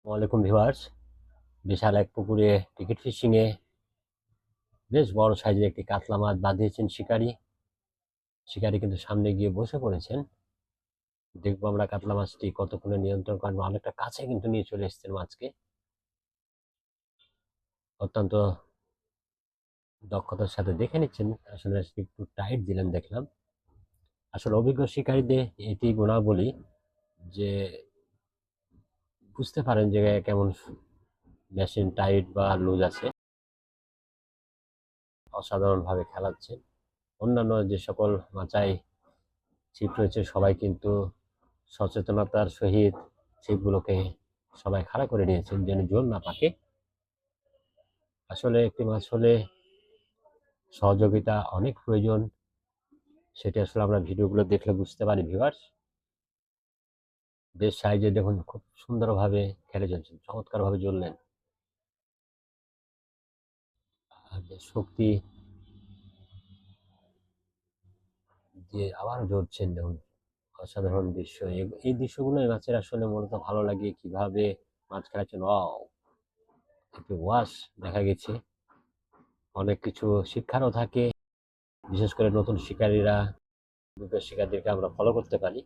ওয়ালাইকুম ভিউয়ার্স। বিশাল এক পুকুরে টিকিট ফিশিং এ বেশ বড় সাইজের একটি কাতলা মাছ বাঁধিয়েছেন শিকারী। শিকারী কিন্তু সামনে গিয়ে বসে পড়েছেন। দেখবো আমরা কাতলা মাছটি কতক্ষণে নিয়ন্ত্রণ করেন। অনেকটা কাছে কিন্তু নিয়ে চলে এসেছেন মাছকে। অত্যন্ত দক্ষতার সাথে দেখে নিচ্ছেন। আসলে একটু টাইট দিলেন দেখলাম। আসলে অভিজ্ঞ শিকারীদের এটি গুণাবলী যে বুঝতে পারেন যে কেমন মেশিন টাইট বা লুজ আছে। অসাধারণভাবে খেলাচ্ছেন। অন্যান্য যে সকল মাচায় ছিপ রয়েছে সবাই কিন্তু সচেতনতার সহিত ছিপগুলোকে সবাই খাড়া করে নিয়েছেন যেন জল না পাকে। আসলে একটি মাছ হলে সহযোগিতা অনেক প্রয়োজন, সেটি আসলে আমরা ভিডিওগুলো দেখলে বুঝতে পারি ভিউয়ার্স। বেশ সাইজে দেখুন, খুব সুন্দরভাবে খেলে চলছেন, চমৎকারভাবে জ্বললেন। আর বেশ শক্তি দিয়ে আবার জ্বলছেন দেখুন। অসাধারণ দৃশ্য। এই দৃশ্যগুলো এই মাছের আসলে মূলত ভালো লাগে, কিভাবে মাছ খেলাচ্ছেন। একটি ওয়াশ দেখা গেছে, অনেক কিছু শিক্ষারও থাকে। বিশেষ করে নতুন শিকারীরা, শিকারীদেরকে আমরা ফলো করতে পারি।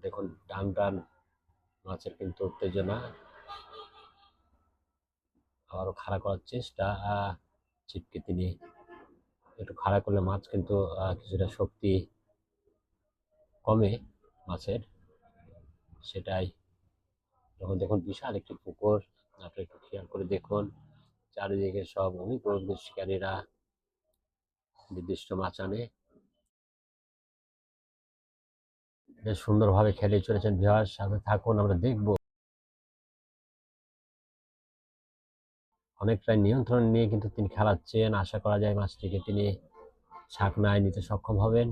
দেখুন টান টান মাছের কিন্তু উত্তেজনা, আবারও খাড়া করার চেষ্টা। ছিপকে তিনি একটু খাড়া করলে মাছ কিন্তু কিছুটা শক্তি কমে মাছের, সেটাই। যখন দেখুন বিশাল একটি পুকুর, আপনি একটু খেয়াল করে দেখুন চারিদিকে সব অভিজ্ঞ শিকারীরা নির্দিষ্ট মাছ আনে। বেশ সুন্দরভাবে খেলে চলেছেন ভিউয়ার্স, সাথে থাকুন, আমরা দেখব। অনেকটাই নিয়ন্ত্রণ নিয়ে কিন্তু তিনি খেলাচ্ছেন। আশা করা যায় মাছটিকে তিনি ছাকনায় নিতে সক্ষম হবেন।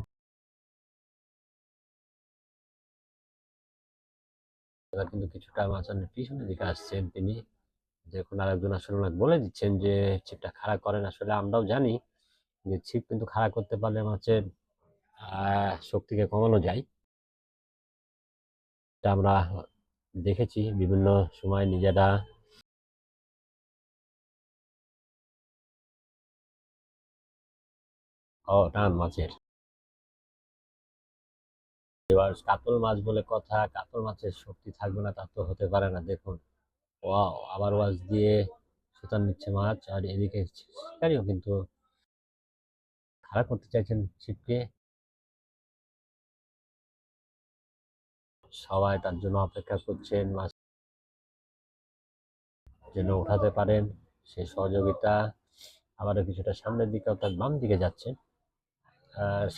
এবার কিন্তু কিছুটা মাচানের পিছনের দিকে আসছেন তিনি। দেখুন আরেকজন আসলে ওনাকে বলে দিচ্ছেন যে ছিপটা খাড়া করেন। আসলে আমরাও জানি যে ছিপ কিন্তু খাড়া করতে পারলে মাছের শক্তিকে কমানো যায়। এটা আমরা দেখেছি বিভিন্ন সময় নিজেরা। টান মাছের। এবার কাতল মাছ বলে কথা, কাতল মাছের শক্তি থাকবে না তা তো হতে পারে না। দেখুন ওয়াও, আবার ওয়াশ দিয়ে সুতার নিচ্ছে মাছ, আর এদিকে শিকারিও কিন্তু খাড়া করতে চাইছেন ছিপকে। সবাই তার জন্য অপেক্ষা করছেন, মাছ যেন উঠাতে পারেন সেই সহযোগিতা। আবারও কিছুটা সামনের দিকে অর্থাৎ বাম দিকে যাচ্ছেন।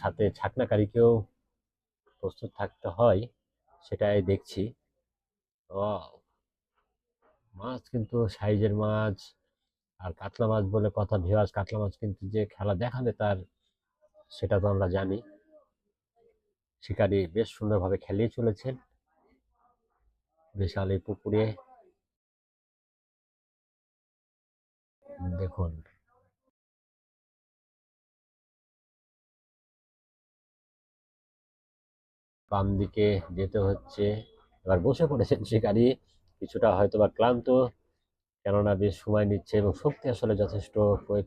সাথে ছাকনাকারীকেও প্রস্তুত থাকতে হয়, সেটাই দেখছি। মাছ কিন্তু সাইজের মাছ। আর কাতলা মাছ বলে কথা ভিউয়ার্স, কাতলা মাছ কিন্তু যে খেলা দেখাবে তার, সেটা তো আমরা জানি। শিকারী বেশ সুন্দরভাবে খেলিয়ে চলেছেন বিশাল এই পুকুরে। দেখুন বাম দিকে যেতে হচ্ছে। এবার বসে পড়েছেন শিকারী, কিছুটা হয়তো বা ক্লান্ত, কেননা বেশ সময় নিচ্ছে এবং শক্তি আসলে যথেষ্ট প্রয়োগ।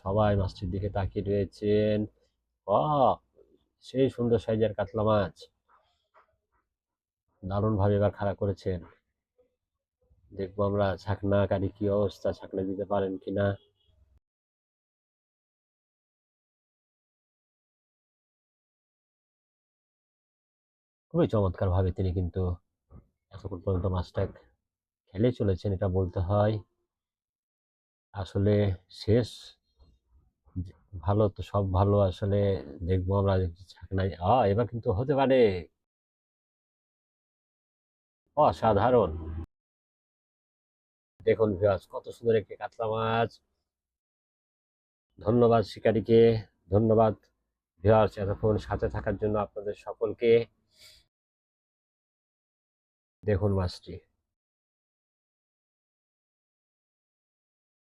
সবাই মাছটির দিকে তাকিয়ে রয়েছেন। সেই সুন্দর সাইজের কাতলা মাছ, দারুণ ভাবে এবার খাড়া করেছেন। দেখবো আমরা ছাকনাকারী কি অবস্থা, ছাকনা দিতে পারেন কিনা। খুবই চমৎকার ভাবে তিনি কিন্তু এতক্ষণ পর্যন্ত মাছটা খেলে চলেছেন, এটা বলতে হয়। আসলে শেষ ভালো তো সব ভালো আসলে। দেখবো আমরা ছাকনায় এবার কিন্তু হতে পারে। অসাধারণ। দেখুন ভিউয়ার্স, কত সুন্দর একটি কাতলা মাছ। ধন্যবাদ শিকারীকে, ধন্যবাদ ভিউয়ার্স এতক্ষণ সাথে থাকার জন্য আপনাদের সকলকে। দেখুন মাছটি।